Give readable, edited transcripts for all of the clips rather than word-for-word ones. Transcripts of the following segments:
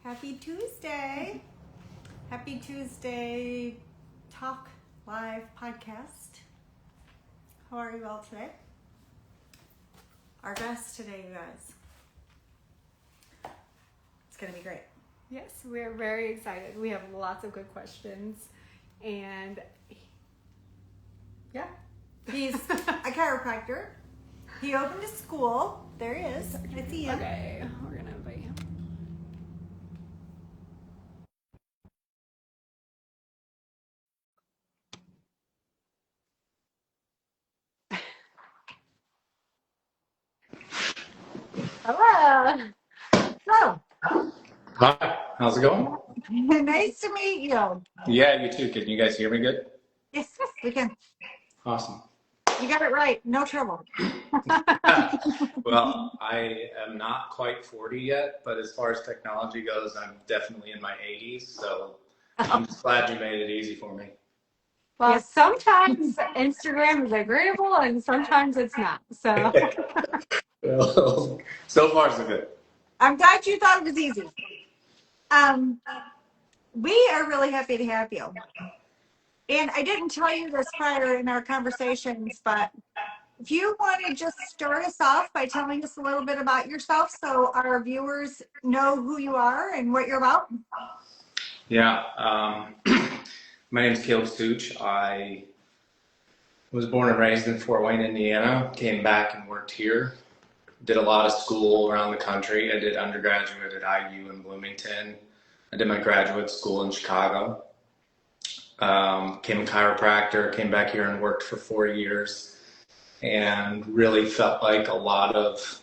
Happy Tuesday. Happy Tuesday Talk Live podcast. How are you all today? Our guest today, you guys. It's going to be great. Yes, we're very excited. We have lots of good questions. And yeah, he's a chiropractor. He opened a school. There he is. I see him. Okay, we're going to invite him. Hello. Hello. Hi, how's it going? Nice to meet you. Yeah, you too. Can you guys hear me good? Yes, we can. Awesome. You got it right. No trouble. Well, I am not quite 40 yet, but as far as technology goes, I'm definitely in my 80s. So I'm just glad you made it easy for me. Well, Yes. sometimes Instagram is agreeable and sometimes it's not. So Well, so far so good. I'm glad you thought it was easy. We are really happy to have you. And I didn't tell you this prior in our conversations, but if you want to just start us off by telling us a little bit about yourself so our viewers know who you are and what you're about. Yeah, my name is Caleb Such. I was born and raised in Fort Wayne, Indiana, came back and worked here. Did a lot of school around the country. I did undergraduate at IU in Bloomington. I did my graduate school in Chicago. Became a chiropractor, came back here and worked for 4 years, and really felt like a lot of,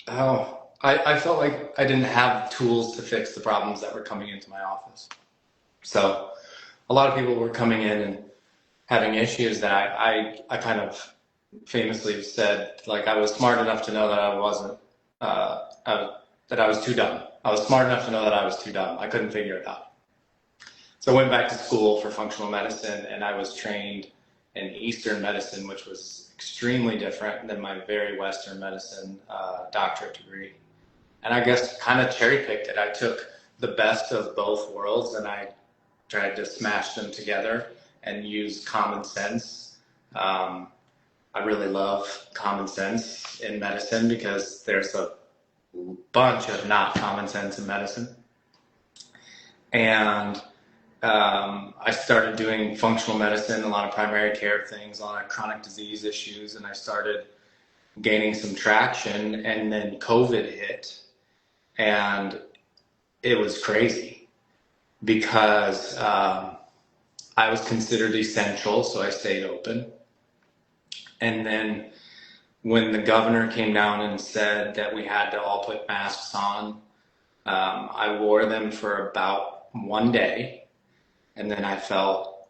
I felt like I didn't have tools to fix the problems that were coming into my office. So a lot of people were coming in and having issues that I kind of famously said, like, I was smart enough to know that I wasn't, that I was too dumb. I was smart enough to know that I was too dumb. I couldn't figure it out. So I went back to school for functional medicine, and I was trained in Eastern medicine, which was extremely different than my very Western medicine doctorate degree. And I guess kind of cherry picked it. I took the best of both worlds and I tried to smash them together and use common sense. I really love common sense in medicine because there's a bunch of not common sense in medicine. And I started doing functional medicine, a lot of primary care things, a lot of chronic disease issues, and I started gaining some traction, and then COVID hit, and it was crazy because I was considered essential, so I stayed open. And then when the governor came down and said that we had to all put masks on, I wore them for about 1 day. And then I felt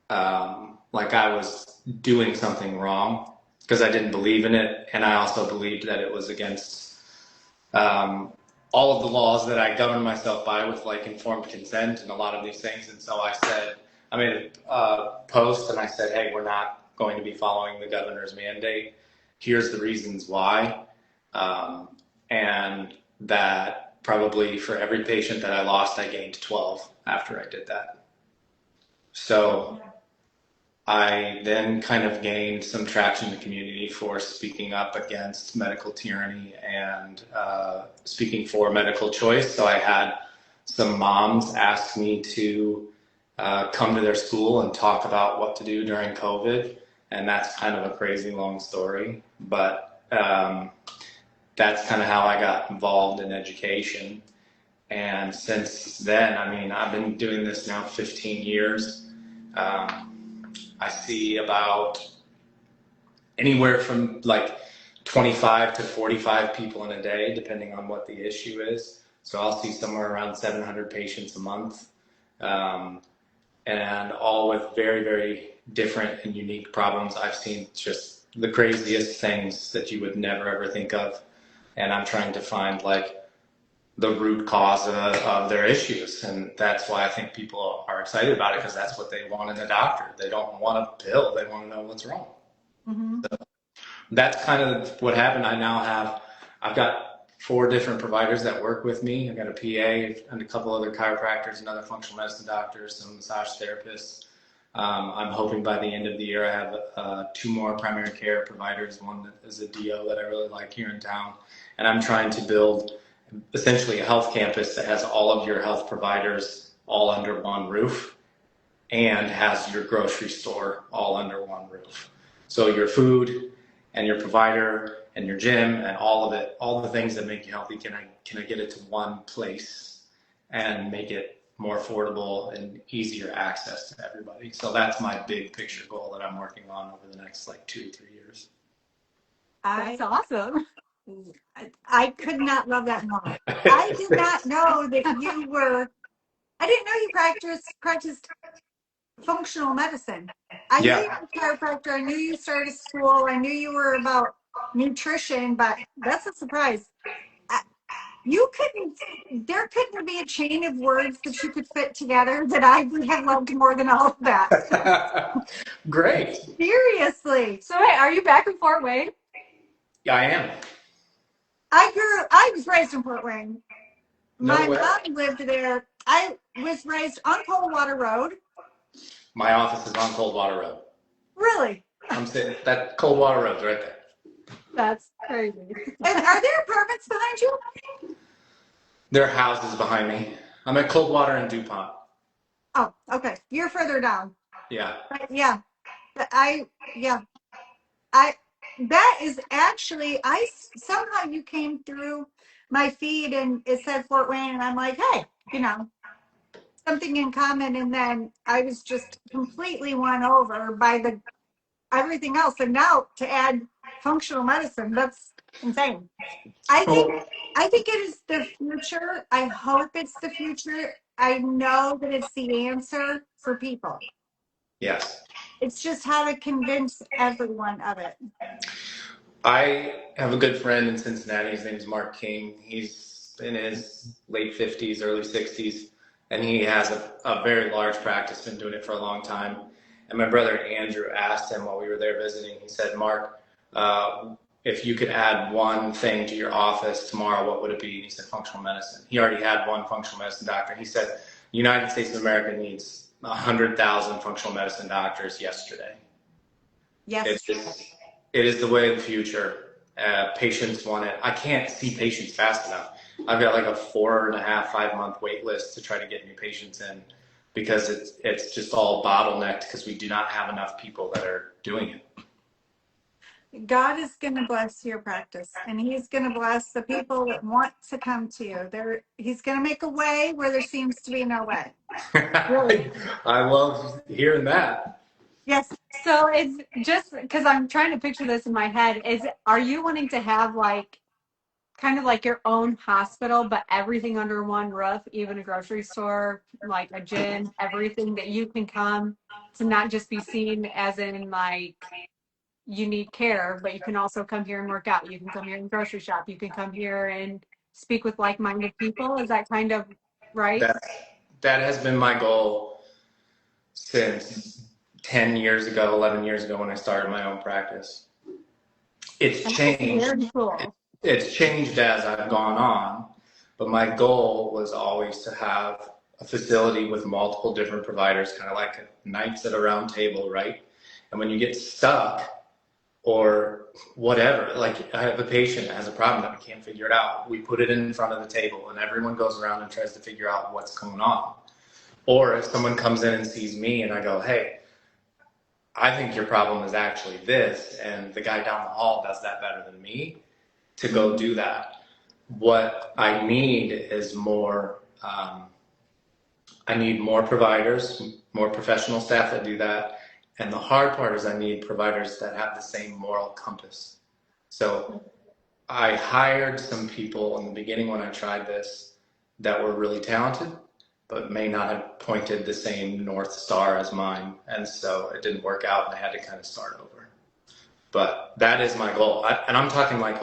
like I was doing something wrong because I didn't believe in it. And I also believed that it was against all of the laws that I govern myself by with, like, informed consent and a lot of these things. And so I made a post and I said, hey, we're not going to be following the governor's mandate. Here's the reasons why. And that probably for every patient that I lost, I gained 12 after I did that. So I then kind of gained some traction in the community for speaking up against medical tyranny and speaking for medical choice. So I had some moms ask me to come to their school and talk about what to do during COVID. And that's kind of a crazy long story, but that's kind of how I got involved in education. And since then, I mean, I've been doing this now 15 years. I see about anywhere from like 25 to 45 people in a day, depending on what the issue is. So I'll see somewhere around 700 patients a month, and all with very, very different and unique problems. I've seen just the craziest things that you would never ever think of. And I'm trying to find like the root cause of their issues. And that's why I think people are excited about it, because that's what they want in a doctor. They don't want a pill. They want to know what's wrong. Mm-hmm. So that's kind of what happened. I've got 4 different providers that work with me. I got a PA and a couple other chiropractors and other functional medicine doctors, some massage therapists. I'm hoping by the end of the year I have 2 more primary care providers, one that is a DO that I really like here in town. And I'm trying to build essentially a health campus that has all of your health providers all under one roof and has your grocery store all under one roof. So your food and your provider and your gym and all of it, all the things that make you healthy, can I get it to one place and make it more affordable and easier access to everybody? So that's my big picture goal that I'm working on over the next like 2 to 3 years. That's awesome. I could not love that more. I did not know that you were. I didn't know you practiced functional medicine. I knew you were a chiropractor. I knew you started school. I knew you were about nutrition, but that's a surprise. You couldn't. There couldn't be a chain of words that you could fit together that I would have loved more than all of that. Great. Seriously. So wait, are you back in Fort Wayne? Yeah, I am. I was raised in Fort Wayne. No My way. mom lived there. I was raised on Coldwater Road. My office is on Coldwater Road. Really? I'm sitting, that Coldwater Road's right there. That's crazy. And are there apartments behind you? There are houses behind me. I'm at Coldwater and DuPont. Oh, okay. You're further down. Yeah. But yeah. That is actually, somehow you came through my feed and it said Fort Wayne and I'm like, hey, something in common. And then I was just completely won over by everything else. And now to add functional medicine, that's insane. I think it is the future. I hope it's the future. I know that it's the answer for people. Yes. It's just how to convince everyone of it. I have a good friend in Cincinnati. His name is Mark King. He's in his late 50s, early 60s, and he has a very large practice, been doing it for a long time. And my brother Andrew asked him while we were there visiting, he said, Mark, if you could add one thing to your office tomorrow, what would it be? And he said, functional medicine. He already had one functional medicine doctor. He said, the United States of America needs 100,000 functional medicine doctors yesterday. Yes. It is the way of the future. Patients want it. I can't see patients fast enough. I've got like a 4.5, 5 month wait list to try to get new patients in because it's just all bottlenecked because we do not have enough people that are doing it. God is going to bless your practice and he's going to bless the people that want to come to you. He's going to make a way where there seems to be no way. Really. I love hearing that. Yes. So it's just because I'm trying to picture this in my head. Are you wanting to have like kind of like your own hospital, but everything under one roof, even a grocery store, like a gym, everything that you can come to not just be seen as in like you need care, but you can also come here and work out. You can come here and grocery shop. You can come here and speak with like-minded people. Is that kind of right? That has been my goal since 10 years ago, 11 years ago when I started my own practice. It's changed. Very cool. It's changed as I've gone on, but my goal was always to have a facility with multiple different providers, kind of like knights at a round table, right? And when you get stuck or whatever, like I have a patient that has a problem that we can't figure it out, we put it in front of the table and everyone goes around and tries to figure out what's going on. Or if someone comes in and sees me and I go, hey, I think your problem is actually this, and the guy down the hall does that better than me, to go do that. What I need is more, I need more providers, more professional staff that do that. And the hard part is I need providers that have the same moral compass. So I hired some people in the beginning when I tried this that were really talented, but may not have pointed the same North Star as mine. And so it didn't work out and I had to kind of start over. But that is my goal. And I'm talking like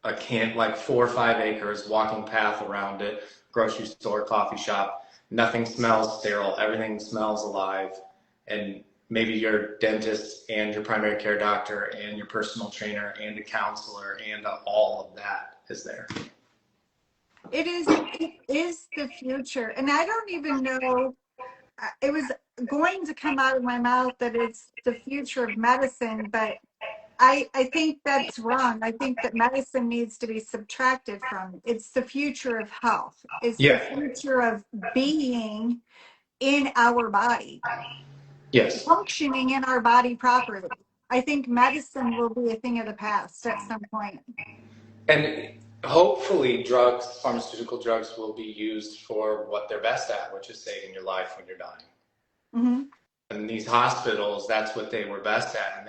a camp, like 4 or 5 acres, walking path around it, grocery store, coffee shop. Nothing smells sterile. Everything smells alive. And maybe your dentist and your primary care doctor and your personal trainer and a counselor and all of that is there. It is the future. And I don't even know, it was going to come out of my mouth that it's the future of medicine, but I think that's wrong. I think that medicine needs to be subtracted from. It's the future of health. It's the Yeah. future of being in our body, Yes. functioning in our body properly. I think medicine will be a thing of the past at some point. And hopefully pharmaceutical drugs will be used for what they're best at, which is saving your life when you're dying. Mm-hmm. And these hospitals, that's what they were best at. And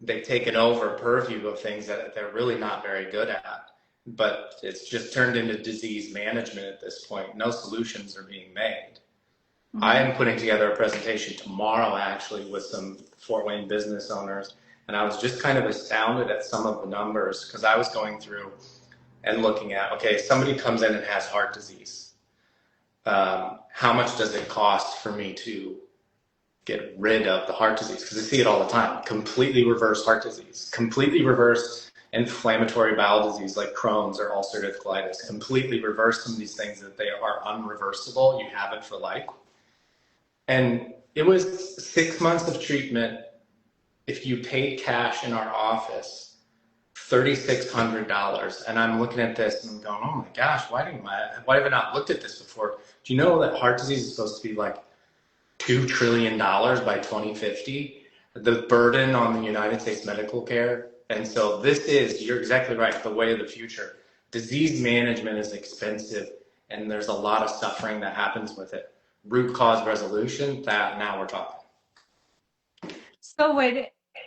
they've taken over purview of things that they're really not very good at. But it's just turned into disease management at this point. No solutions are being made. Mm-hmm. I am putting together a presentation tomorrow, actually, with some Fort Wayne business owners. And I was just kind of astounded at some of the numbers, because I was going through and looking at, okay, somebody comes in and has heart disease. How much does it cost for me to get rid of the heart disease? Because I see it all the time. Completely reverse heart disease, completely reverse inflammatory bowel disease like Crohn's or ulcerative colitis, completely reverse some of these things that they are unreversible. You have it for life. And it was 6 months of treatment. If you paid cash in our office, $3,600. And I'm looking at this and I'm going, oh my gosh, why have I not looked at this before? Do you know that heart disease is supposed to be like $2 trillion by 2050? The burden on the United States medical care. And so this is, you're exactly right, the way of the future. Disease management is expensive, and there's a lot of suffering that happens with it. Root cause resolution, that now we're talking. So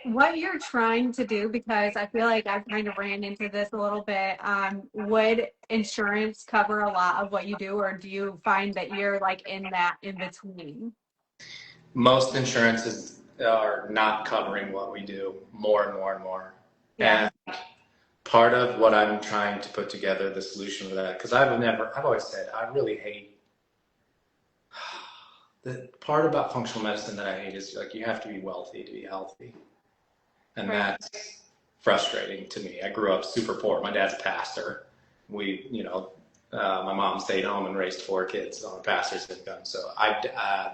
what you're trying to do, because I feel like I've kind of ran into this a little bit, would insurance cover a lot of what you do, or do you find that you're like in that in between? Most insurances are not covering what we do, more and more and more. Yeah. And part of what I'm trying to put together, the solution for that, because I've always said, I really hate, the part about functional medicine that I hate is like, you have to be wealthy to be healthy. And Right. that's frustrating to me. I grew up super poor. My dad's a pastor. My mom stayed home and raised 4 kids on a pastor's income. So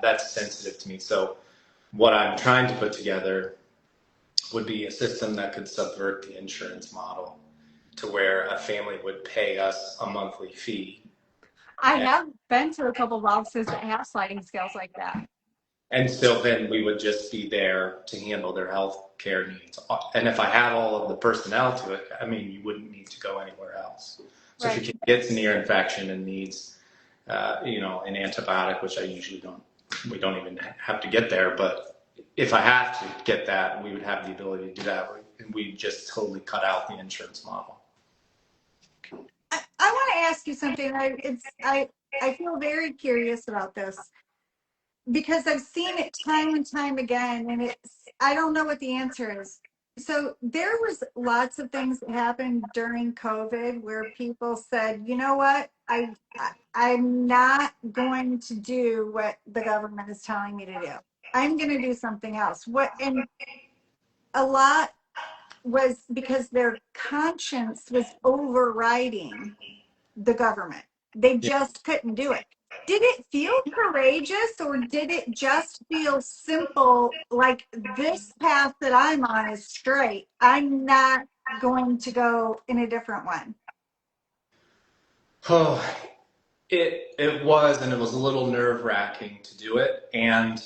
that's sensitive to me. So what I'm trying to put together would be a system that could subvert the insurance model to where a family would pay us a monthly fee. I have been to a couple of offices that have sliding scales like that. And so then we would just be there to handle their health care needs. And if I had all of the personnel to it, I mean, you wouldn't need to go anywhere else. So Right. if your kid gets an ear infection and needs, an antibiotic, which we don't even have to get there. But if I have to get that, we would have the ability to do that. And we just totally cut out the insurance model. I want to ask you something. I feel very curious about this because I've seen it time and time again, and I don't know what the answer is. So there was lots of things that happened during COVID where people said, you know what, I'm not going to do what the government is telling me to do. I'm going to do something else. And a lot was because their conscience was overriding the government. They just couldn't do it. Did it feel courageous, or did it just feel simple, like this path that I'm on is straight? I'm not going to go in a different one. Oh, it was, and it was a little nerve-wracking to do it. And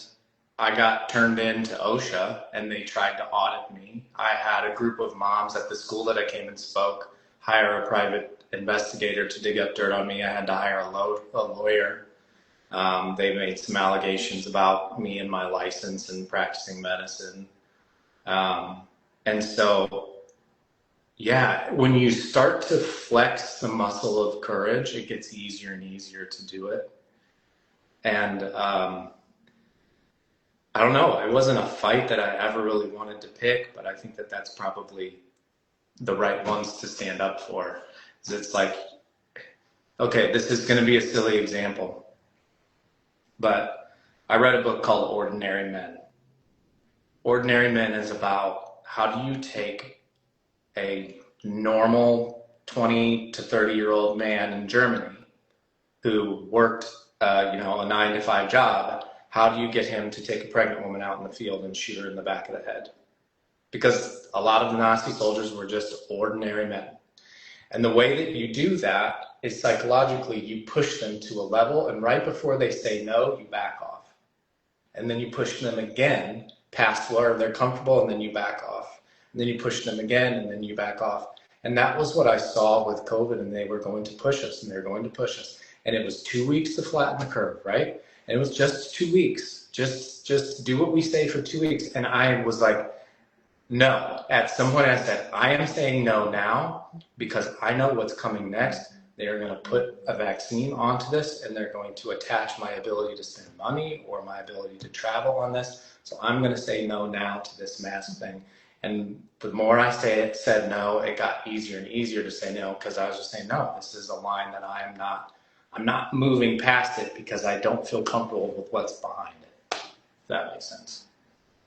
I got turned into OSHA, and they tried to audit me. I had a group of moms at the school that I came and spoke hire a private investigator to dig up dirt on me. I had to hire a lawyer. They made some allegations about me and my license and practicing medicine. And so, yeah, when you start to flex the muscle of courage, it gets easier and easier to do it. And I don't know, it wasn't a fight that I ever really wanted to pick, but I think that that's probably the right ones to stand up for. It's like, okay, this is going to be a silly example, but I read a book called Ordinary Men. Ordinary Men is about how do you take a normal 20 to 30-year-old man in Germany who worked, a 9-to-5 job. How do you get him to take a pregnant woman out in the field and shoot her in the back of the head? Because a lot of the Nazi soldiers were just ordinary men. And the way that you do that is psychologically you push them to a level, and right before they say no, you back off. And then you push them again past where they're comfortable, and then you back off. And then you push them again, and then you back off. And that was what I saw with COVID, and they were going to push us, and they were going to push us. And it was 2 weeks to flatten the curve, right? And it was just 2 weeks. Just do what we say for 2 weeks. And I was like, no. At some point I said, I am saying no now because I know what's coming next. They are going to put a vaccine onto this, and they're going to attach my ability to spend money or my ability to travel on this. So I'm going to say no now to this mask thing. And the more I said no, it got easier and easier to say no, because I was just saying, no, this is a line that I'm not moving past it because I don't feel comfortable with what's behind it. If that makes sense.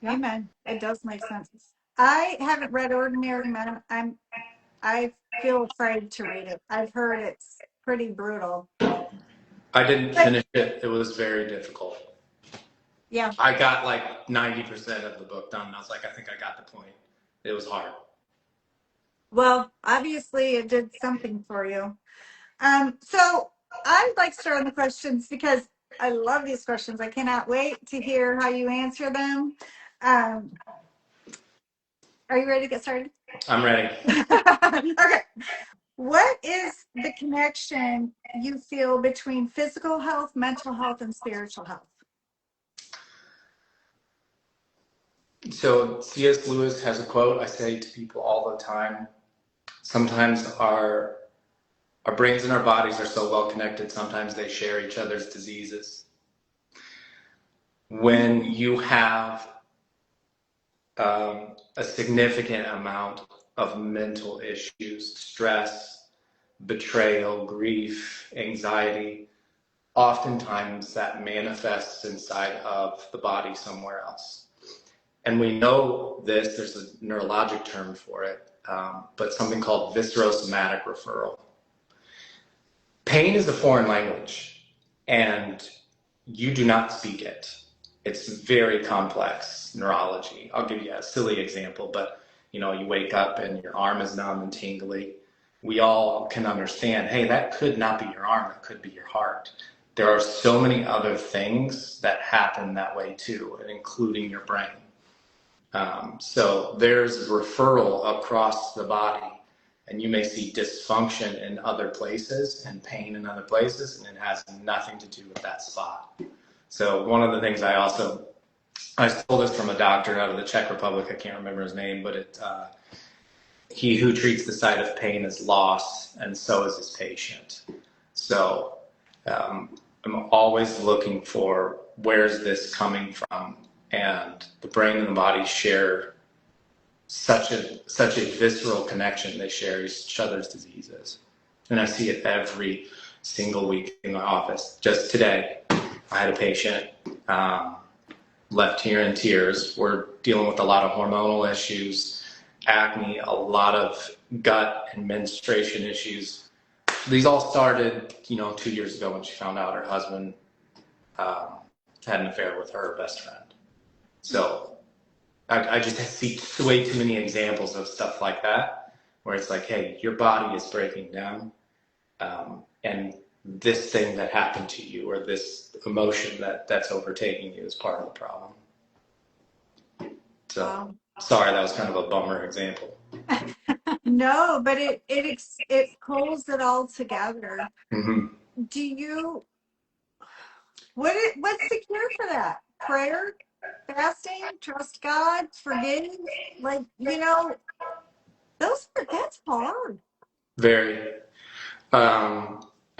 Amen. It does make sense. I haven't read Ordinary Men. I feel afraid to read it. I've heard it's pretty brutal. I didn't finish it. It was very difficult. Yeah. I got like 90% of the book done. And I was like, I think I got the point. It was hard. Well, obviously it did something for you. So I'd like to start on the questions because I love these questions. I cannot wait to hear how you answer them. Are you ready to get started? I'm ready. Okay. What is the connection you feel between physical health, mental health, and spiritual health? So C.S. Lewis has a quote I say to people all the time. Sometimes our brains and our bodies are so well connected, sometimes they share each other's diseases. When you have a significant amount of mental issues, stress, betrayal, grief, anxiety, oftentimes that manifests inside of the body somewhere else. And we know this, there's a neurologic term for it, but something called viscerosomatic referral. Pain is a foreign language, and you do not speak it. It's very complex neurology. I'll give you a silly example, but you wake up and your arm is numb and tingly. We all can understand, hey, that could not be your arm, that could be your heart. There are so many other things that happen that way too, including your brain. So there's referral across the body, and you may see dysfunction in other places and pain in other places, and it has nothing to do with that spot. So one of the things I stole this from a doctor out of the Czech Republic. I can't remember his name, but he who treats the site of pain is loss, and so is his patient. So I'm always looking for where's this coming from, and the brain and the body share such a visceral connection. They share each other's diseases, and I see it every single week in my office. Just today, I had a patient left here in tears. We're dealing with a lot of hormonal issues, acne, a lot of gut and menstruation issues. These all started, 2 years ago when she found out her husband had an affair with her best friend. So I just see way too many examples of stuff like that, where it's like, hey, your body is breaking down, and this thing that happened to you, or this emotion that's overtaking you, is part of the problem. So, wow. Sorry, that was kind of a bummer example. No, but it pulls it all together. Mm-hmm. What's the cure for that? Prayer, fasting, trust God, forgive. That's hard. Very.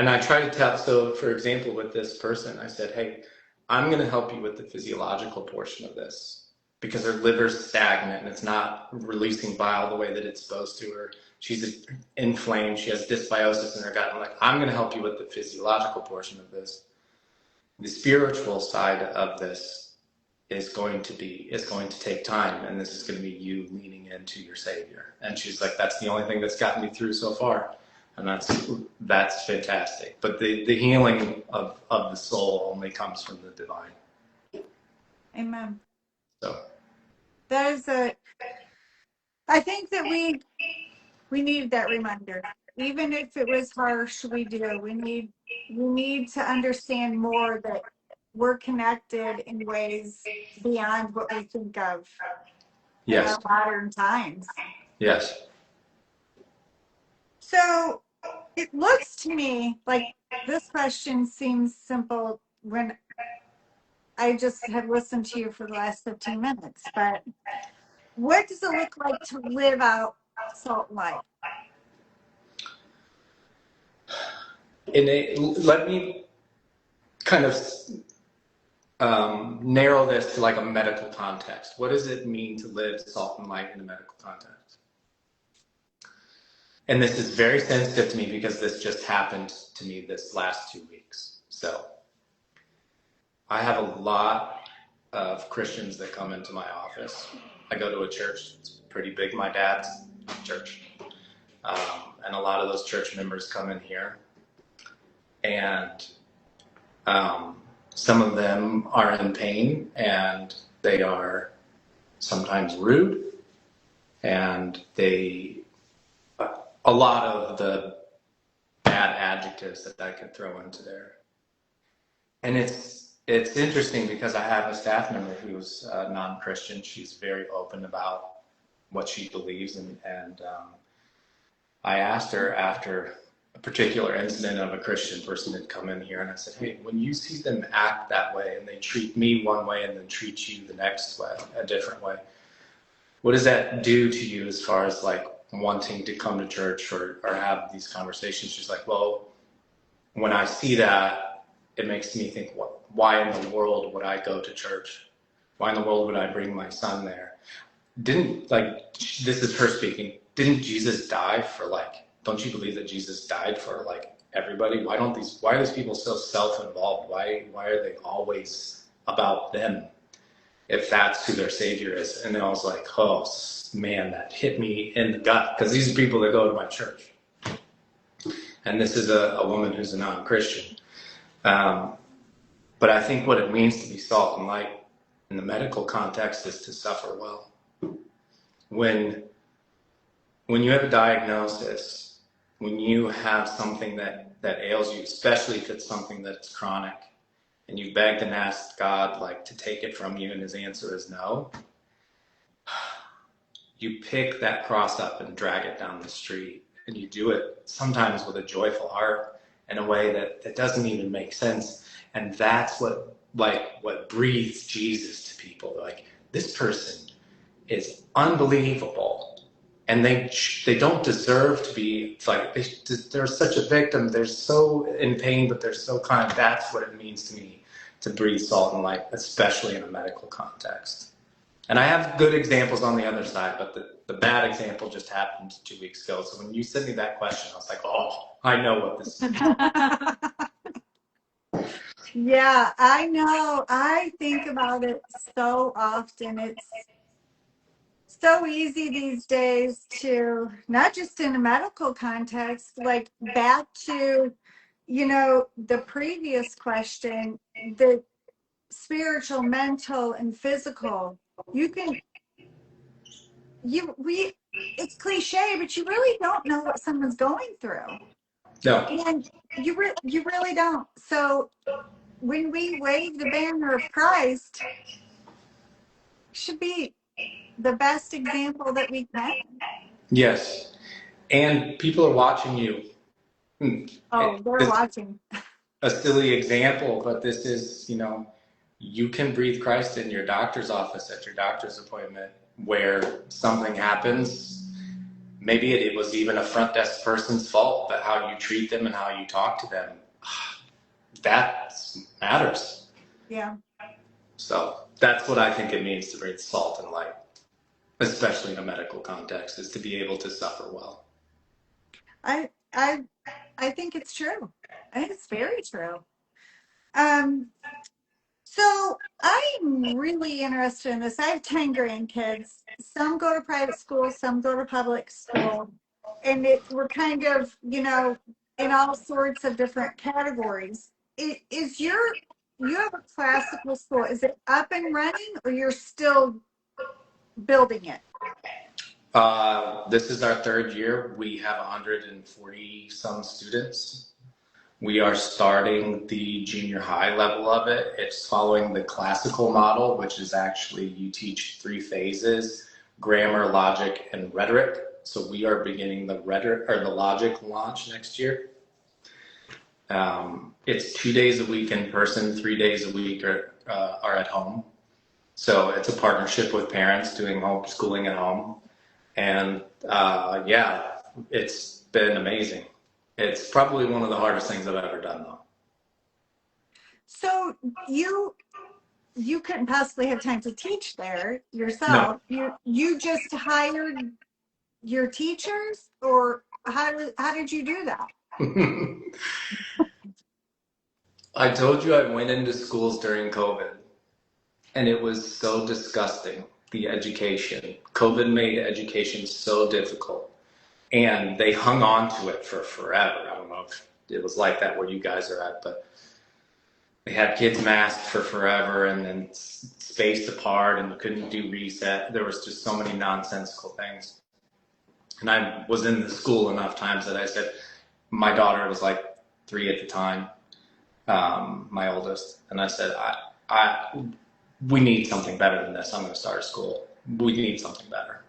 And I try to tell, so for example, with this person, I said, hey, I'm going to help you with the physiological portion of this, because her liver's stagnant and it's not releasing bile the way that it's supposed to, or she's inflamed, she has dysbiosis in her gut. I'm like, I'm going to help you with the physiological portion of this. The spiritual side of this, is going to take time, and this is going to be you leaning into your Savior. And she's like, that's the only thing that's gotten me through so far. And that's fantastic. But the healing of the soul only comes from the divine. Amen. So That is I think that we need that reminder. Even if it was harsh, we do. We need to understand more that we're connected in ways beyond what we think of in yes, our modern times. yes. So it looks to me like this question seems simple when I just have listened to you for the last 15 minutes, but what does it look like to live out salt and light? Let me kind of narrow this to like a medical context. What does it mean to live salt and light in a medical context? And this is very sensitive to me because this just happened to me this last 2 weeks. So I have a lot of Christians that come into my office. I go to a church, it's pretty big, my dad's church. And a lot of those church members come in here. And some of them are in pain, and they are sometimes rude, and a lot of the bad adjectives that I could throw into there. And it's interesting because I have a staff member who's non-Christian. She's very open about what she believes, and I asked her after a particular incident of a Christian person had come in here, and I said, hey, when you see them act that way and they treat me one way and then treat you the next way, a different way, what does that do to you as far as like wanting to come to church or have these conversations? She's like, well, when I see that, it makes me think, why in the world would I go to church? Why in the world would I bring my son there? This is her speaking, didn't Jesus die for don't you believe that Jesus died for everybody? Why are these people so self-involved? Why are they always about them if that's who their Savior is? And then I was like, oh man, that hit me in the gut, because these are people that go to my church. And this is a woman who's a non-Christian. But I think what it means to be salt and light in the medical context is to suffer well. When you have a diagnosis, when you have something that ails you, especially if it's something that's chronic, and you've begged and asked God to take it from you, and his answer is no, you pick that cross up and drag it down the street, and you do it sometimes with a joyful heart in a way that doesn't even make sense. And that's what breathes Jesus to people. This person is unbelievable, and they don't deserve to be. It's like they're such a victim. They're so in pain, but they're so kind. That's what it means to me to breathe salt and light, especially in a medical context. And I have good examples on the other side, but the bad example just happened 2 weeks ago. So when you sent me that question, I was like, oh, I know what this is. Yeah, I know. I think about it so often. It's so easy these days to, not just in a medical context, back to, the previous question, the spiritual, mental, and physical. It's cliche, but you really don't know what someone's going through. No. And you really don't. So when we wave the banner of Christ, should be the best example that we can. Yes. And people are watching you. Oh, they're watching. A silly example, but this is, you can breathe Christ in your doctor's office at your doctor's appointment where something happens. Maybe it was even a front desk person's fault, but how you treat them and how you talk to them, that matters. Yeah. So that's what I think it means to breathe salt and light, especially in a medical context, is to be able to suffer well. I think it's true. I think it's very true. So I'm really interested in this. I have 10 grandkids. Some go to private school, some go to public school. And we're kind of, in all sorts of different categories. Is you have a classical school, is it up and running or you're still building it? This is our third year. We have 140 some students. We are starting the junior high level of it. It's following the classical model, which is actually you teach 3 phases: grammar, logic, and rhetoric. So we are beginning the rhetoric or the logic launch next year. It's 2 days a week in person, 3 days a week are at home. So it's a partnership with parents doing homeschooling at home. And yeah, it's been amazing. It's probably one of the hardest things I've ever done, though. So you couldn't possibly have time to teach there No. yourself. You just hired your teachers, or how did you do that? I told you I went into schools during COVID, and it was so disgusting, the education. COVID made education so difficult, and they hung on to it for forever. I don't know if it was like that where you guys are at, but they had kids masked for forever and then spaced apart and couldn't do reset. There was just so many nonsensical things. And I was in the school enough times that I said, my daughter was like 3 at the time, my oldest, and I said, we need something better than this. I'm going to start a school. We need something better.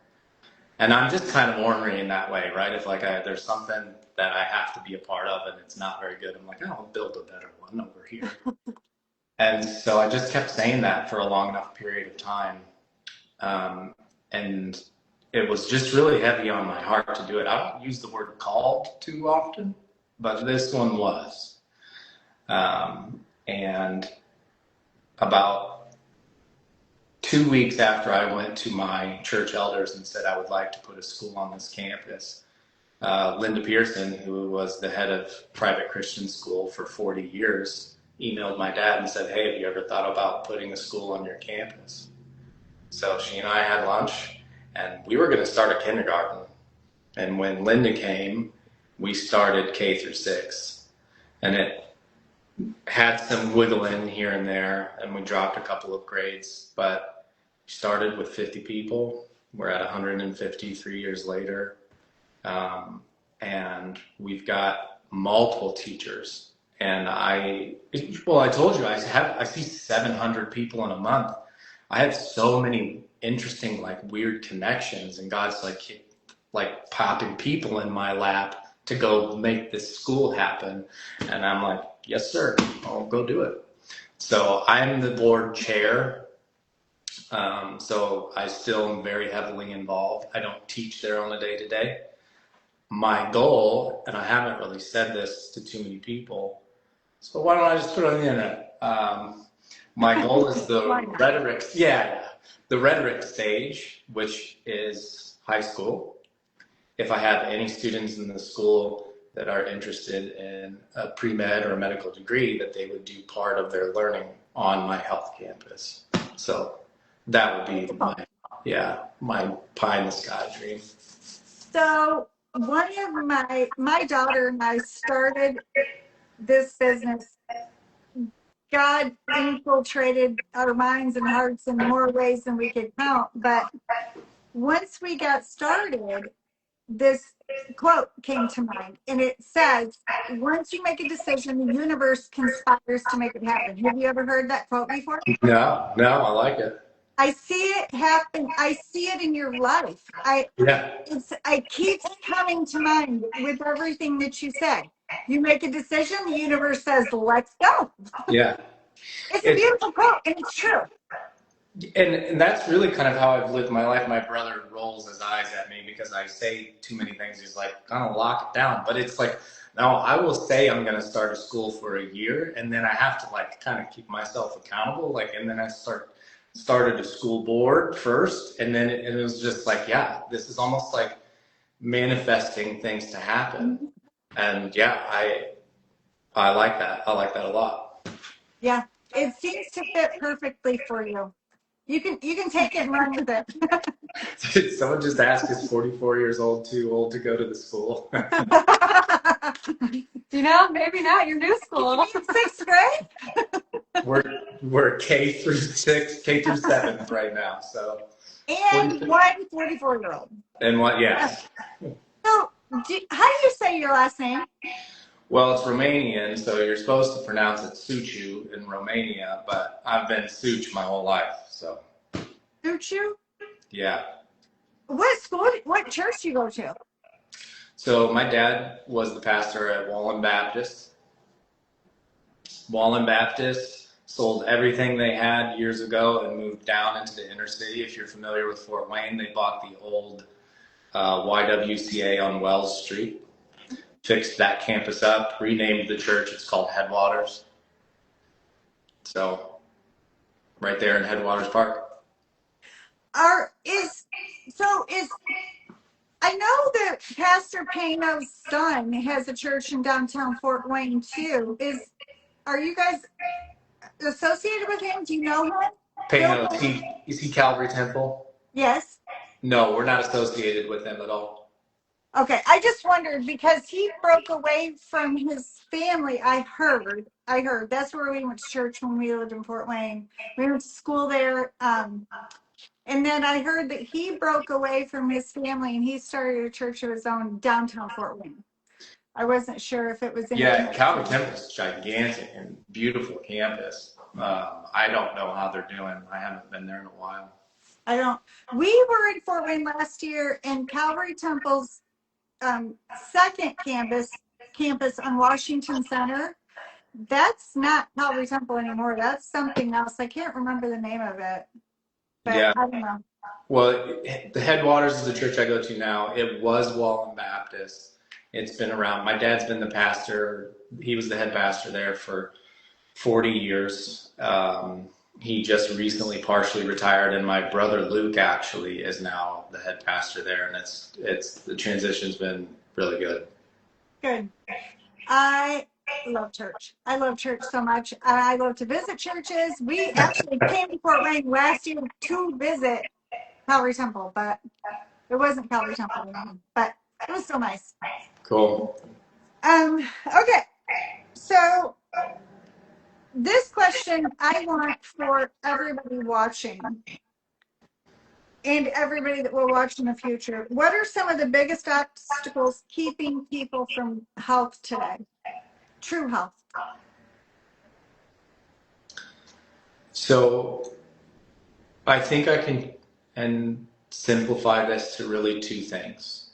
And I'm just kind of ornery in that way, right? If like there's something that I have to be a part of and it's not very good, I'm like, oh, I'll build a better one over here. And so I just kept saying that for a long enough period of time. And it was just really heavy on my heart to do it. I don't use the word called too often, but this one was. And about 2 weeks after I went to my church elders and said I would like to put a school on this campus, Linda Pearson, who was the head of private Christian school for 40 years, emailed my dad and said, hey, have you ever thought about putting a school on your campus? So she and I had lunch, and we were going to start a kindergarten. And when Linda came, we started K through 6. And it had some wiggle in here and there, and we dropped a couple of grades, but we started with 50 people. We're at 150 3 years later. And we've got multiple teachers. And I told you, I see 700 people in a month. I have so many interesting, like weird connections, and God's like popping people in my lap to go make this school happen. And I'm like, yes, sir, I'll go do it. So I'm the board chair. So I still am very heavily involved. I don't teach there on a day-to-day. My goal, and I haven't really said this to too many people, so why don't I just put it on the internet? My goal is the rhetoric, the rhetoric stage, which is high school. If I have any students in the school that are interested in a pre-med or a medical degree, that they would do part of their learning on my health campus. So that would be my pie in the sky dream. So one of my daughter and I started this business. God infiltrated our minds and hearts in more ways than we could count. But once we got started, this quote came to mind, and it says, once you make a decision, the universe conspires to make it happen. Have you ever heard that quote before? No, I like it. I see it happen. I see it in your life. It keeps coming to mind with everything that you said. You make a decision, the universe says, let's go. Yeah. It's a beautiful quote, and it's true. And that's really kind of how I've lived my life. My brother rolls his eyes at me because I say too many things. He's like, kind of lock it down. But it's like, no, I will say I'm going to start a school for a year, and then I have to like kind of keep myself accountable. And then I started a school board first, and then it was just like, yeah, this is almost like manifesting things to happen. And yeah, I like that. I like that a lot. Yeah. It seems to fit perfectly for you. You can take it and run with it. Someone just asked, is 44 years old too old to go to the school? You know, maybe not your new school. Sixth grade? we're K through 6, K through 7th right now. So And one 44-year-old. and what? Yes. So, how do you say your last name? Well, it's Romanian, so you're supposed to pronounce it Suciu in Romania, but I've been Such my whole life. So Suchu? yeah. What school, what church do you go to? So my dad was the pastor at Wallen Baptist. Wallen Baptist sold everything they had years ago and moved down into the inner city. If you're familiar with Fort Wayne, they bought the old YWCA on Wells Street, fixed that campus up, renamed the church. It's called Headwaters. So right there in Headwaters Park. I know that Pastor Pano's son has a church in downtown Fort Wayne too. Are you guys associated with him? Do you know him? Pano, is he Calvary Temple? Yes. No, we're not associated with them at all. Okay, I just wondered because he broke away from his family. I heard that's where we went to church when we lived in Fort Wayne. We went to school there. And then I heard that he broke away from his family and he started a church of his own downtown Fort Wayne. I wasn't sure if it was in. Yeah, Calvary Temple is gigantic and beautiful campus. I don't know how they're doing. I haven't been there in a while. We were in Fort Wayne last year, and Calvary Temple's second campus on Washington Center. That's not Calvary Temple anymore. That's something else. I can't remember the name of it. But Yeah. I don't know. Well, the Headwaters is the church I go to now. It was Wallen Baptist. It's been around. My dad's been the pastor. He was the head pastor there for 40 years. He just recently partially retired, and my brother Luke actually is now the head pastor there, and it's the transition's been really good. Good. I love church. I love church so much. I love to visit churches. We actually came to Fort Wayne last year to visit Calvary Temple, but it wasn't Calvary Temple anymore. But it was still nice. Cool. Okay. So this question I want for everybody watching and everybody that will watch in the future. What are some of the biggest obstacles keeping people from health today? True health. So I think I can simplify this to really two things.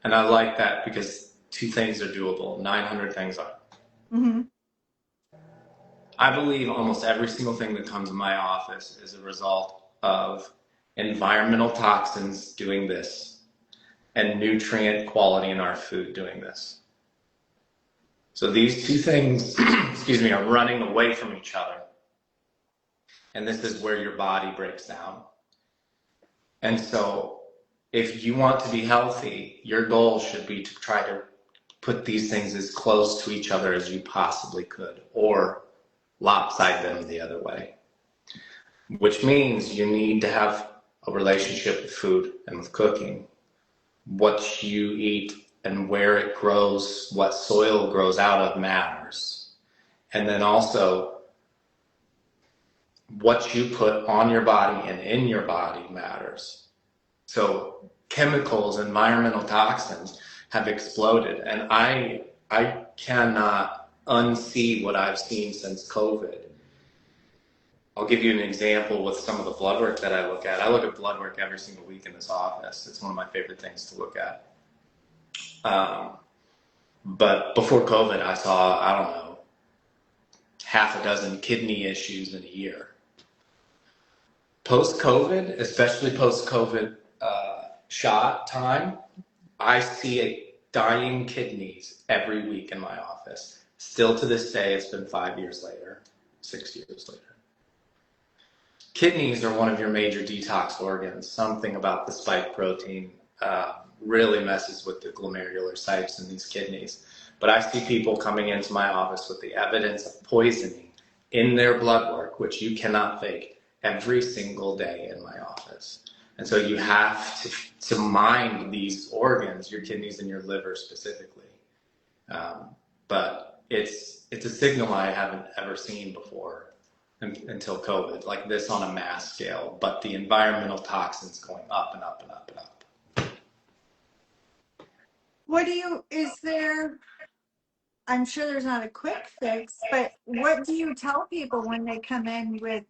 And I like that because two things are doable. 900 things are. Mm-hmm. I believe almost every single thing that comes in my office is a result of environmental toxins doing this and nutrient quality in our food doing this. So these two things, excuse me, are running away from each other. And this is where your body breaks down. And so if you want to be healthy, your goal should be to try to put these things as close to each other as you possibly could, or lopside them the other way, which means you need to have a relationship with food and with cooking. What you eat and where it grows, what soil grows out of matters. And then also what you put on your body and in your body matters. So chemicals, environmental toxins have exploded, and I cannot unsee what I've seen since COVID. I'll give you an example with some of the blood work that I look at. I look at blood work every single week in this office. It's one of my favorite things to look at. But before COVID, I saw, I don't know, half a dozen kidney issues in a year. Post-COVID, especially post-COVID shot time, I see dying kidneys every week in my office. Still to this day, it's been 5 years later, 6 years later. Kidneys are one of your major detox organs. Something about the spike protein really messes with the glomerular sites in these kidneys. But I see people coming into my office with the evidence of poisoning in their blood work, which you cannot fake, every single day in my office. And so you have to mind these organs, your kidneys and your liver specifically. But it's a signal I haven't ever seen before until COVID, like this on a mass scale. But the environmental toxins going up and up and up and up. I'm sure there's not a quick fix, but what do you tell people when they come in with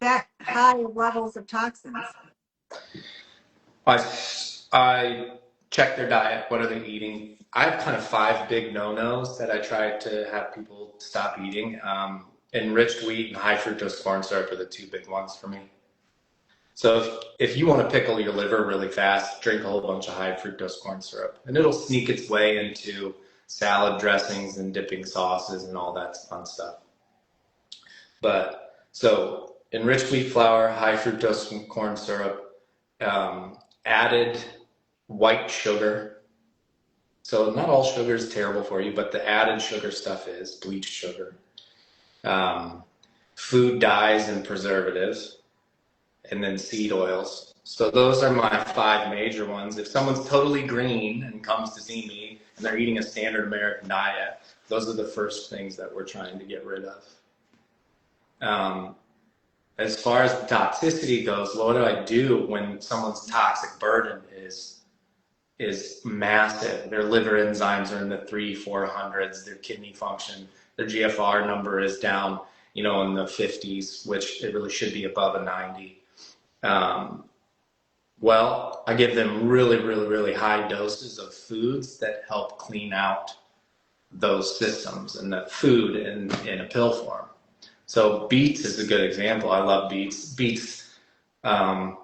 that high levels of toxins? I check their diet. What are they eating? I have kind of 5 big no-nos that I try to have people stop eating. Enriched wheat and high fructose corn syrup are the 2 big ones for me. So if you want to pickle your liver really fast, drink a whole bunch of high fructose corn syrup, and it'll sneak its way into salad dressings and dipping sauces and all that fun stuff. But so enriched wheat flour, high fructose corn syrup, added white sugar. So not all sugar is terrible for you, but the added sugar stuff is bleached sugar. Food dyes and preservatives, and then seed oils. So those are my 5 major ones. If someone's totally green and comes to see me and they're eating a standard American diet, those are the first things that we're trying to get rid of. As far as the toxicity goes, what do I do when someone's toxic burden is massive? Their liver enzymes are in the 300-400s, their kidney function, their GFR number is down, in the 50s, which it really should be above a 90. Well, I give them really, really, really high doses of foods that help clean out those systems, and that food in a pill form. So beets is a good example. I love beets. Beets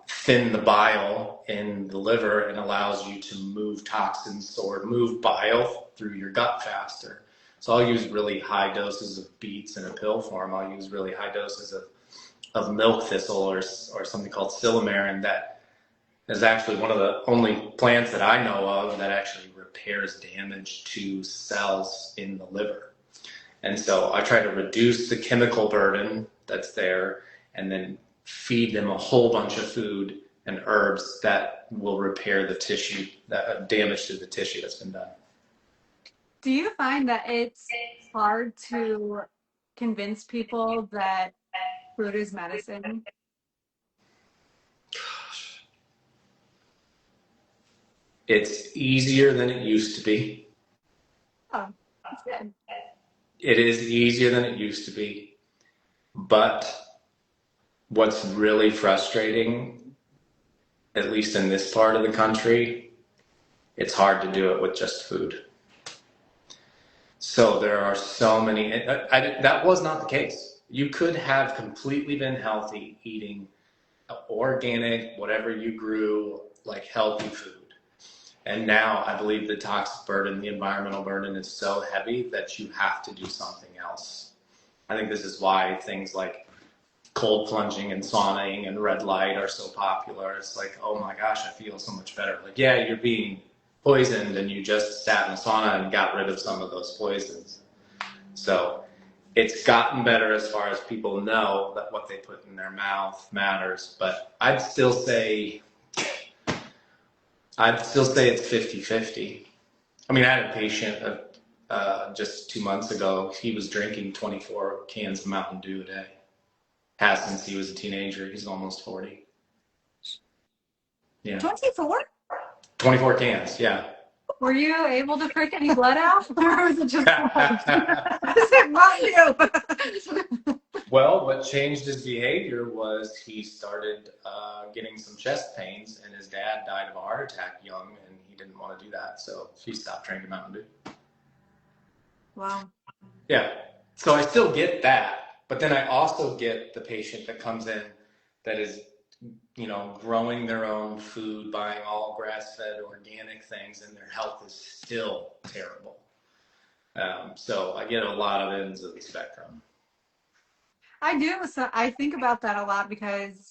thin the bile in the liver and allows you to move toxins or move bile through your gut faster. So I'll use really high doses of beets in a pill form. I'll use really high doses of milk thistle or something called silymarin that is actually one of the only plants that I know of that actually repairs damage to cells in the liver. And so I try to reduce the chemical burden that's there and then feed them a whole bunch of food and herbs that will repair the tissue, that damage to the tissue that's been done. Do you find that it's hard to convince people that food is medicine? It's easier than it used to be. Oh, that's good. It is easier than it used to be. But what's really frustrating, at least in this part of the country, it's hard to do it with just food. So there are so many, that was not the case. You could have completely been healthy eating organic, whatever you grew, like healthy food. And now I believe the toxic burden, the environmental burden is so heavy that you have to do something else. I think this is why things like cold plunging and sauning and red light are so popular. It's like, oh my gosh, I feel so much better. Like, yeah, you're being poisoned and you just sat in a sauna and got rid of some of those poisons. So it's gotten better as far as people know that what they put in their mouth matters. But I'd still say it's 50-50. I mean, I had a patient just 2 months ago. He was drinking 24 cans of Mountain Dew a day. Has since he was a teenager. He's almost 40. Yeah. 24? 24 cans, yeah. Were you able to prick any blood out? Or was it just Well, what changed his behavior was he started getting some chest pains, and his dad died of a heart attack young, and he didn't want to do that, so he stopped drinking Mountain Dew. Wow. Yeah, so I still get that, but then I also get the patient that comes in that is, growing their own food, buying all grass-fed organic things, and their health is still terrible. So I get a lot of ends of the spectrum. I do. So I think about that a lot because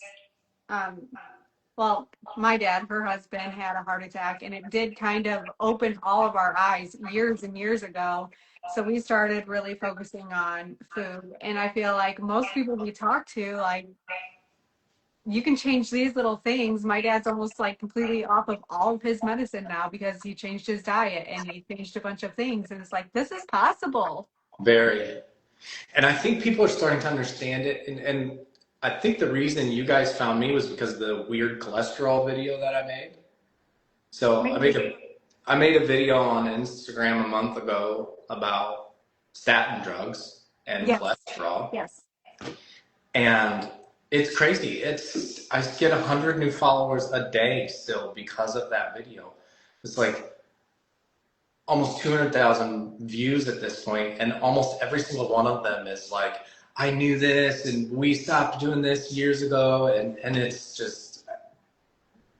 Well, my dad, her husband, had a heart attack, and it did kind of open all of our eyes years and years ago. So we started really focusing on food. And I feel like most people we talk to, like, you can change these little things. My dad's almost like completely off of all of his medicine now because he changed his diet and he changed a bunch of things. And it's like, this is possible. Very. And I think people are starting to understand it. And I think the reason you guys found me was because of the weird cholesterol video that I made. So I made a video on Instagram a month ago about statin drugs and Yes. cholesterol. Yes. And it's crazy. I get 100 new followers a day still because of that video. It's like almost 200,000 views at this point, and almost every single one of them is like, I knew this and we stopped doing this years ago. And it's just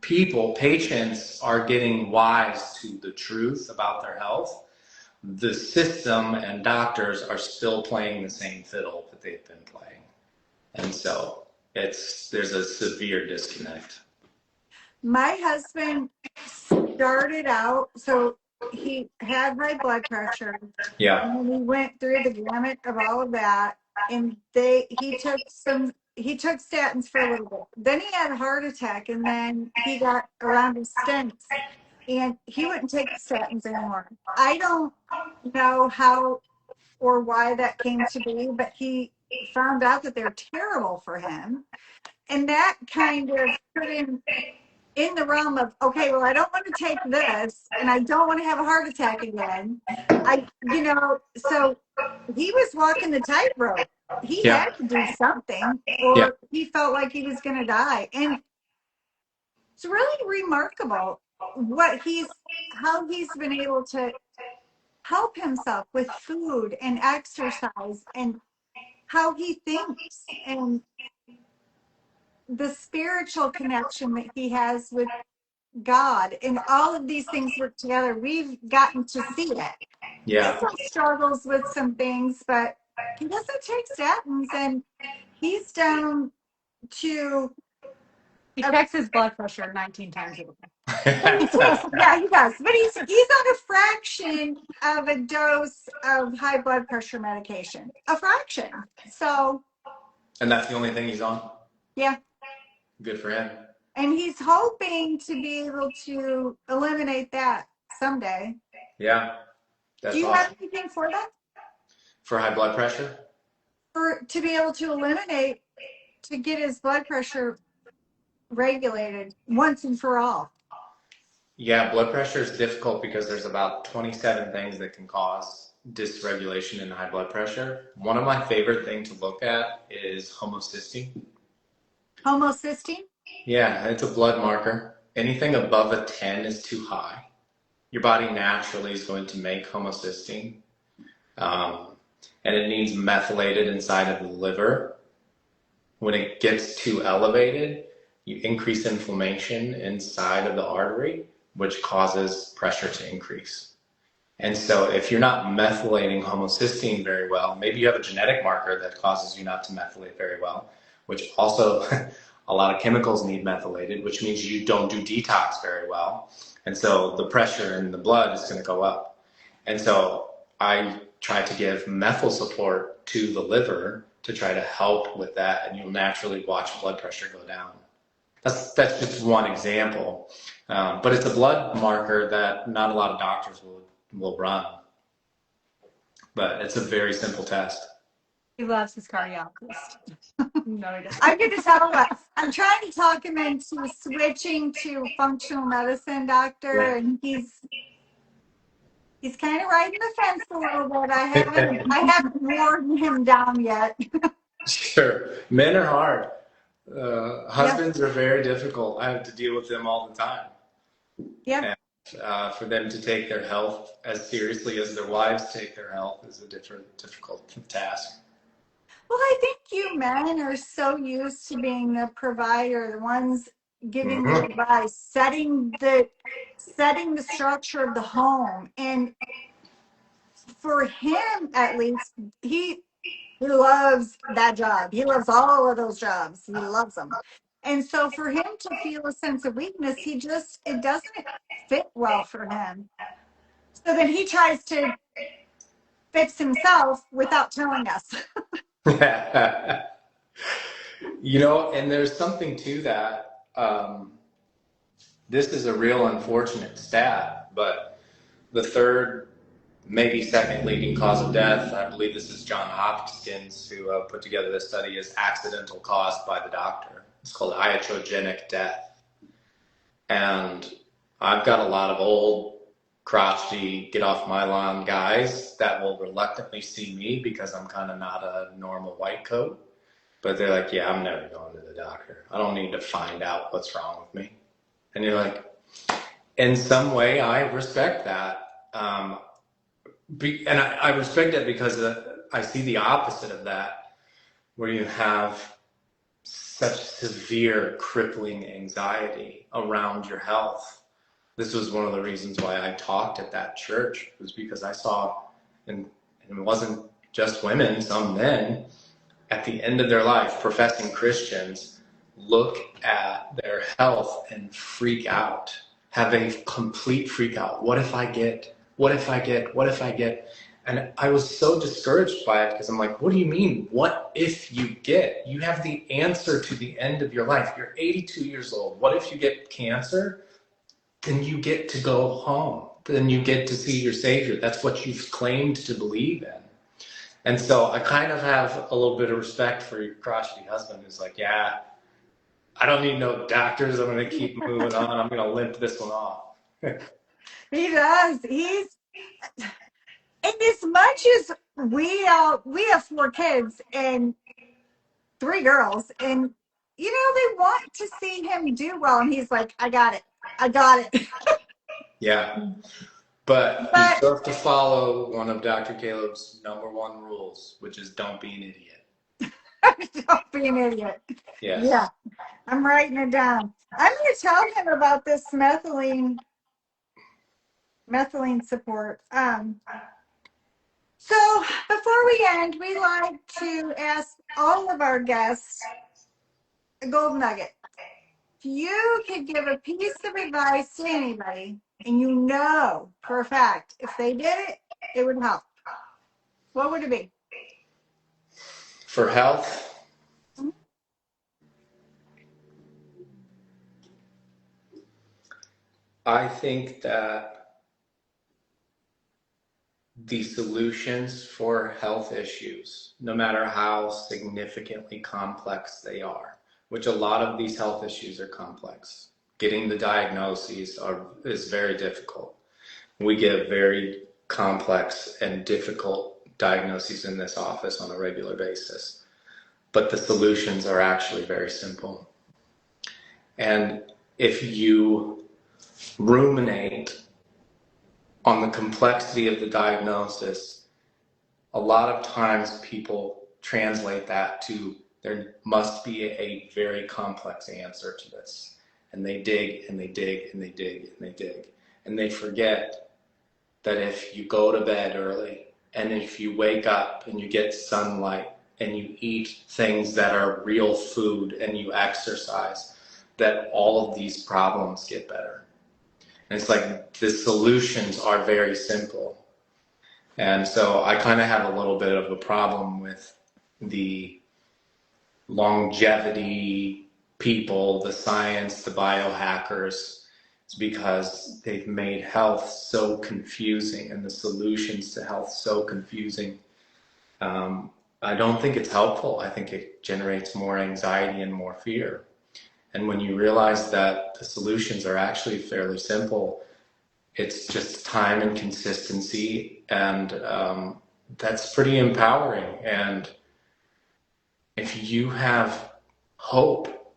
patients are getting wise to the truth about their health. The system and doctors are still playing the same fiddle that they've been playing. And so there's a severe disconnect. My husband started out, so he had high blood pressure. Yeah. And then we went through the gamut of all of that. And he took statins for a little bit. Then he had a heart attack, and then he got around his stents, and he wouldn't take the statins anymore. I don't know how or why that came to be, but he found out that they're terrible for him. And that kind of put him in the realm of, okay, well, I don't want to take this and I don't want to have a heart attack again. So he was walking the tightrope. He Yeah. had to do something, or he felt like he was going to die. And it's really remarkable how he's been able to help himself with food and exercise, and how he thinks, and the spiritual connection that he has with God, and all of these things work together. We've gotten to see it. Yeah. He still struggles with some things, but he doesn't take statins, and he's down to. He checks his blood pressure 19 times a week. Yeah, he does. But he's on a fraction of a dose of high blood pressure medication. A fraction. So. And that's the only thing he's on? Yeah. Good for him. And he's hoping to be able to eliminate that someday. Yeah. That's Do you awesome. have anything for that? For high blood pressure? To be able to get his blood pressure regulated once and for all. Yeah, blood pressure is difficult because there's about 27 things that can cause dysregulation in high blood pressure. One of my favorite things to look at is homocysteine. Homocysteine? Yeah, it's a blood marker. Anything above a 10 is too high. Your body naturally is going to make homocysteine. And it needs methylated inside of the liver. When it gets too elevated, you increase inflammation inside of the artery, which causes pressure to increase. And so if you're not methylating homocysteine very well, maybe you have a genetic marker that causes you not to methylate very well, which also a lot of chemicals need methylated, which means you don't do detox very well. And so the pressure in the blood is going to go up. And so I try to give methyl support to the liver to try to help with that, and you'll naturally watch blood pressure go down. That's just one example, but it's a blood marker that not a lot of doctors will run. But it's a very simple test. He loves his cardiologist. No, he doesn't. I'm going to tell you what, I'm trying to talk him into switching to functional medicine doctor, and he's kind of riding the fence a little bit. I haven't worn him down yet. Sure. Men are hard. Husbands are very difficult. I have to deal with them all the time. Yeah. And for them to take their health as seriously as their wives take their health is a difficult task. Well, I think you men are so used to being the provider, the ones giving the advice, setting the structure of the home. And for him, at least, he loves that job. He loves all of those jobs. He loves them. And so for him to feel a sense of weakness, it doesn't fit well for him. So then he tries to fix himself without telling us. You know, and there's something to that. This is a real unfortunate stat, but the third, maybe second leading cause of death, I believe this is John Hopkins who put together this study, is accidental caused by the doctor. It's called iatrogenic death. And I've got a lot of old, crotchety, get off my lawn guys that will reluctantly see me because I'm kind of not a normal white coat. But they're like, yeah, I'm never going to the doctor. I don't need to find out what's wrong with me. And you're like, in some way, I respect that. And I respect it because I see the opposite of that, where you have such severe crippling anxiety around your health. This was one of the reasons why I talked at that church, was because I saw, and it wasn't just women, some men, at the end of their life, professing Christians, look at their health and freak out, have a complete freak out. What if I get? What if I get? What if I get? And I was so discouraged by it because I'm like, what do you mean? What if you get? You have the answer to the end of your life. You're 82 years old. What if you get cancer? Then you get to go home. Then you get to see your Savior. That's what you've claimed to believe in. And so I kind of have a little bit of respect for your crotchety husband who's like, yeah, I don't need no doctors. I'm going to keep moving on. I'm going to limp this one off. He does. And as much as we have 4 kids and 3 girls, and you know, they want to see him do well, and he's like, I got it. Yeah. But you still have to follow one of Dr. Caleb's #1 rules, which is don't be an idiot. Don't be an idiot. Yes. Yeah, I'm writing it down. I'm going to tell him about this methylene support. So before we end, we like to ask all of our guests a gold nugget. If you could give a piece of advice to anybody, and you know for a fact if they did it, it would help, what would it be? For health, I think that the solutions for health issues, no matter how significantly complex they are, which a lot of these health issues are complex, getting the diagnoses is very difficult. We get very complex and difficult diagnoses in this office on a regular basis, but the solutions are actually very simple. And if you ruminate on the complexity of the diagnosis, a lot of times people translate that to there must be a very complex answer to this. And they dig and they dig and they dig and they dig. And they forget that if you go to bed early and if you wake up and you get sunlight and you eat things that are real food and you exercise, that all of these problems get better. And it's like the solutions are very simple. And so I kind of have a little bit of a problem with the longevity people, the science, the biohackers. It's because they've made health so confusing and the solutions to health so confusing. I don't think it's helpful. I think it generates more anxiety and more fear. And when you realize that the solutions are actually fairly simple, it's just time and consistency, and that's pretty empowering. And if you have hope,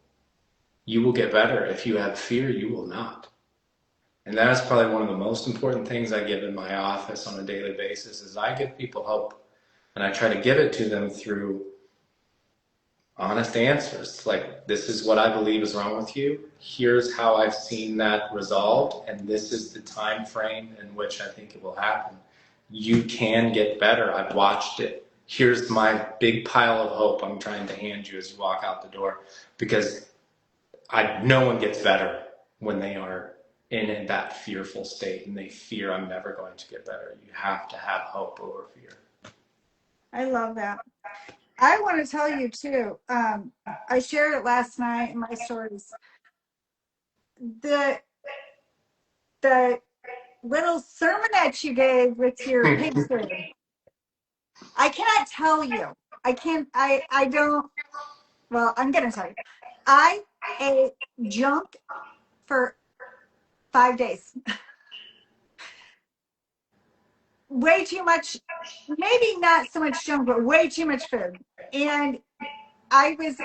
you will get better. If you have fear, you will not. And that is probably one of the most important things I give in my office on a daily basis, is I give people hope. And I try to give it to them through honest answers. Like, this is what I believe is wrong with you. Here's how I've seen that resolved. And this is the time frame in which I think it will happen. You can get better. I've watched it. Here's my big pile of hope I'm trying to hand you as you walk out the door. Because no one gets better when they are in that fearful state and they fear I'm never going to get better. You have to have hope over fear. I love that. I want to tell you too. I shared it last night in my stories. The the little sermonette you gave with your pig food. I cannot tell you. I can't. I don't. Well, I'm gonna tell you. I ate junk for 5 days. Way too much. Maybe not so much junk, but way too much food. And I was.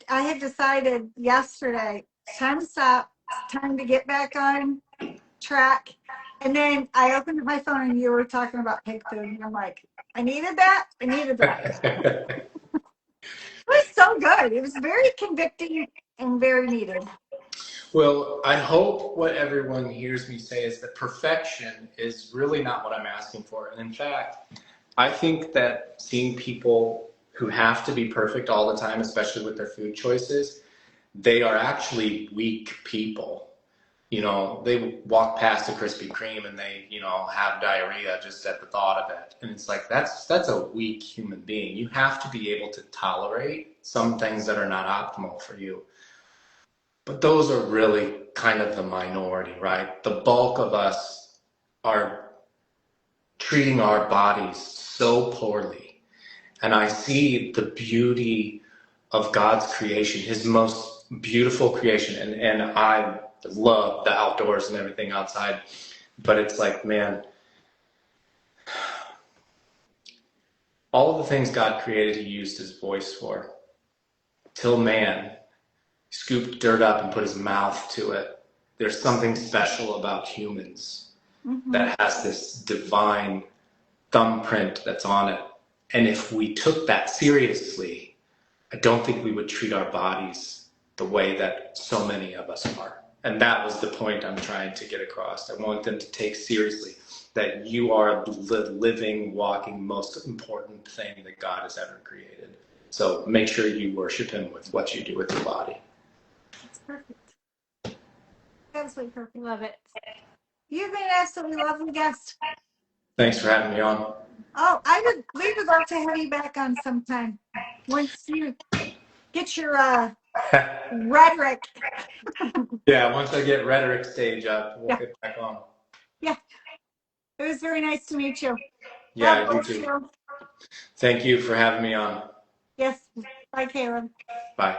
I had decided yesterday. It's time to stop. It's time to get back on track. And then I opened up my phone and you were talking about pig food. And I'm like, I needed that. I needed that. It was so good. It was very convicting and very needed. Well, I hope what everyone hears me say is that perfection is really not what I'm asking for. And in fact, I think that seeing people who have to be perfect all the time, especially with their food choices, they are actually weak people. You know, they walk past a Krispy Kreme and they, you know, have diarrhea just at the thought of it. And it's like, that's a weak human being. You have to be able to tolerate some things that are not optimal for you. But those are really kind of the minority, right? The bulk of us are treating our bodies so poorly. And I see the beauty of God's creation, his most beautiful creation. And I love the outdoors and everything outside. But it's like, man, all of the things God created, he used his voice for. Till man scooped dirt up and put his mouth to it. There's something special about humans that has this divine thumbprint that's on it. And if we took that seriously, I don't think we would treat our bodies the way that so many of us are. And that was the point I'm trying to get across. I want them to take seriously that you are the living, walking, most important thing that God has ever created. So make sure you worship him with what you do with your body. That's perfect. Absolutely perfect. Love it. You've been an absolutely lovely guest. Thanks for having me on. Oh, we would love to have you back on sometime. Once you get your rhetoric. Yeah, once I get rhetoric stage up, we'll get back on. Yeah. It was very nice to meet you. Yeah, God you bless too. you. Thank you for having me on. Yes. Bye, Caleb. Bye.